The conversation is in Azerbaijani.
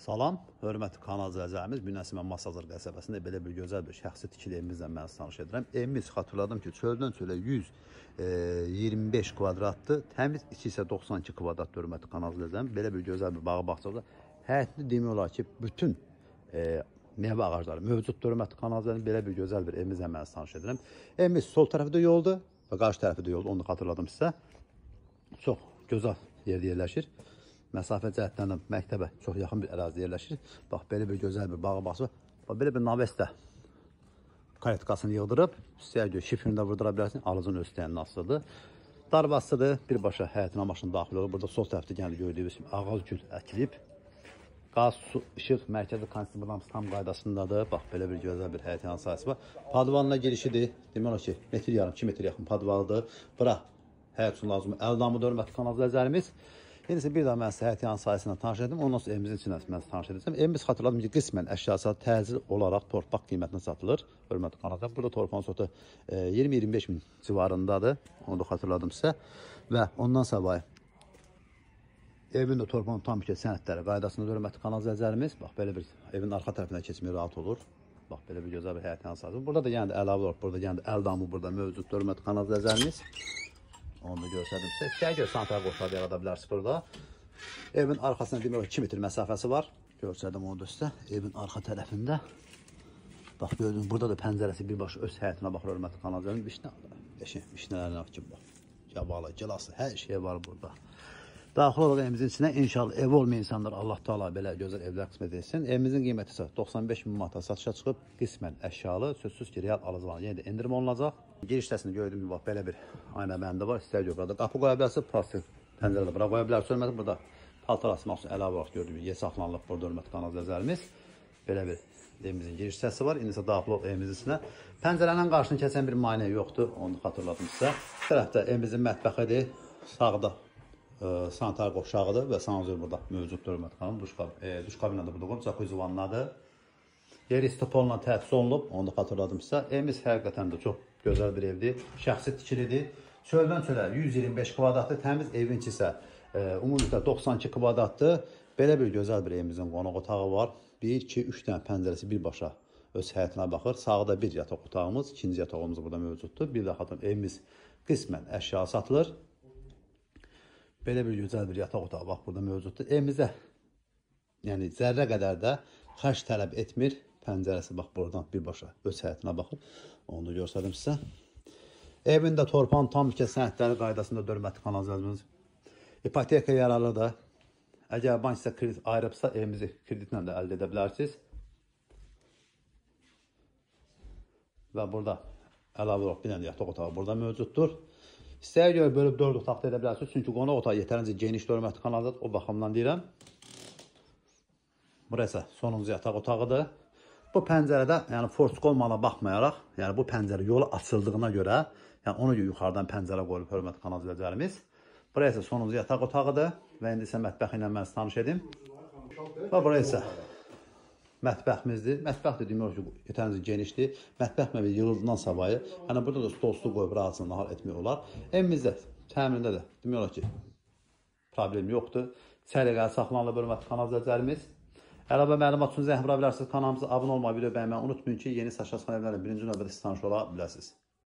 Salam, hörmətli kanal izləyicilərimiz, Günəsimə Masazır qəsəbəsində belə bir gözəl bir şəxsi tikili evimizlə mən tanış edirəm. Evimiz xatırladım ki, çöldən çölə 125 kvadratdır, təmiz içi isə 92 kvadrat hörmətli kanal izləyicilərimiz. Belə bir gözəl bir bağı bağçada həyətli demək olar ki, bütün meyvə ağacları mövcuddur hörmətli kanal izləyicilərimiz. Belə bir gözəl bir evimizlə mən tanış edirəm. Evimiz sol tərəfdə yoldur və qarşı tərəfdə yoldur, onu xatırladım sizə. Çox gözəl yerdə yerləşir. Məsafə cəhətdən də məktəbə çox yaxın bir ərazidə yerləşir. Bax, belə bir gözəl bir bağı baxsı. Bax, belə bir navəstə karetkasını yığdırıb, sizə göre şifrini də vurdura bilərsiniz. Alıcının öz istəyənin asılıdır. Darbasıdır, birbaşa həyətinə maşın daxil olur. Burada sol tərəfdə gəlir gördüyünüz kimi ağac gül əkilib. Qaz, su, işıq, mərkəzi kondisioner tam qaydasındadır. Bax, belə bir gözəl bir həyətin sahəsi var. Padvanına girişidir. Demək olar ki, metr yarım, 2 metr yaxın padvalıdır. Bura həyət üçün lazım əldamıdır, hörmətli kanal izləyicilərimiz. İndi isə bir daha mən sizə həyət yan sahəsindən tanış edim. Ondan sonra evimizin içindən mən tanış edəcəm. Evimiz xatırladım ki, qismən əşyası təcil olaraq torpaq qiymətinə satılır. Hörmətli kanalda. Burada torpağın sotu 20-25 min civarındadır. Onu da xatırladım sizə. Və ondan sonra evin də torpağın tam ki sənədləri qaydasında hörmətli kanal izləyicilərimiz. Bax, belə bir evin arxa tərəfindən keçmək rahat olur. Bax, belə bir gözəl bir həyət yan sahəsi. Burada da yəni əlavə olaraq, burada yəni əldamı burada mövcuddur hörmətli kanal izləyicilərimiz. Onu da göstərdim sizə. İstəyə görə santral qoşları yarada bilərsiniz burada. Evin arxasında demək 2 metr məsafəsi var. Göstərdim onu da sizə. Evin arxa tərəfində. Bax, gördüyünüz burada da pəncərəsi birbaşa öz həyətinə baxır hörmətli kanal izləyicilərimiz. Vişnələrinə ki, bax. Yabalı, gilası, hər şey var burada. Daxil olaraq evimizin içinə inşallah ev olmayan insanlar Allah Taala belə gözəl evlər qismət etsin. Evimizin qiyməti isə 95 min manata satışa çıxıb, qismən əşyalı, sözsüz ki, real alıcılarına yenə də endirim olunacaq. Giriş hissəsini gördüyüm bax, belə bir ayna bəndi var. İstər görə burada qapı qoya bilərsiniz, plastik pəncərədə bura qoya bilərsiniz. Hörmətli burada paltar asmaq üçün əlavə olaraq gördüyüm yer saxlanılıb burada hörmətli kanal izləyicilərimiz. Belə bir evimizin giriş hissəsi var. İndi isə daxil olub evimizin içinə. Pəncərənin qarşısını kəsən bir maneə yoxdur. Onu xatırladım sizə. Bu tərəfdə evimizin mətbəxidir. Sağda sanitar qoşağıdır və sanuzör burada mövcuddur hörmətli xanım. Duş kabinası burada qoyulub, jacuzzi vannadır. Yeri istipolla təchiz olunub, onu da xatırladım sizə. Evimiz həqiqətən də çox gözəl bir evdir. Şəxsi tikilidir. Çöldən çölə 125 kvadratdır. Təmiz evin içi isə ümumilikdə 92 kvadratdır. Belə bir gözəl bir evimizin qonaq otağı var. 1, 2, 3 dənə pəncərəsi birbaşa öz həyətinə baxır. Sağda bir yataq otağımız, ikinci yatağımız burada mövcuddur. Bir də xatırladım, evimiz qismən əşya satılır. Belə bir gözəl bir yataq otağı bax burada mövcuddur. Evimizdə yəni zərrə qədər də xərc tələb etmir. Pəncərəsi bax buradan birbaşa öz həyətinə baxır. Onu da göstərdim sizə. Evində torpağın tam sənədləri qaydasında hörmətli kanal izləyicilərimiz. İpoteka yararlıdır. Əgər bank sizə kredit ayırıbsa, evimizi kreditlə də əldə edə bilərsiniz. Və burada əlavə olaraq bir dənə yataq otağı burada mövcuddur. İstəyə görə bölüb 4 otaqda edə bilərsiniz. Çünki qonaq otağı yetərincə geniş hörmətli kanal izləyicilərimiz. O baxımdan deyirəm. Burası sonuncu yataq otağıdır. Bu pəncərədə, yəni forçuq olmağına baxmayaraq, yəni bu pəncərə yolu açıldığına görə, yəni ona görə yuxarıdan pəncərə qoyulub hörmətli kanal izləyicilərimiz. Burası sonuncu yataq otağıdır və indi isə mətbəxi ilə mən tanış edim. Və burası mətbəximizdir. Mətbəx də demək ki, yetərincə genişdir. Mətbəx məbəyi yığıldığından savayı, yəni burada da stol qoyub rahatsız nahar etmək olar. Evimizdə, təmirində də demək olar ki, problem yoxdur. Səliqəli saxlanılıb hörmətli kanal izləyicilərimiz. Əlavə məlumat üçün zəng vura bilərsiniz. Kanalımıza abunə olmayı, video bəyənməyi unutmayın ki, yeni saçlaşma evlərlə birinci növbədə siz tanış ola biləsiniz.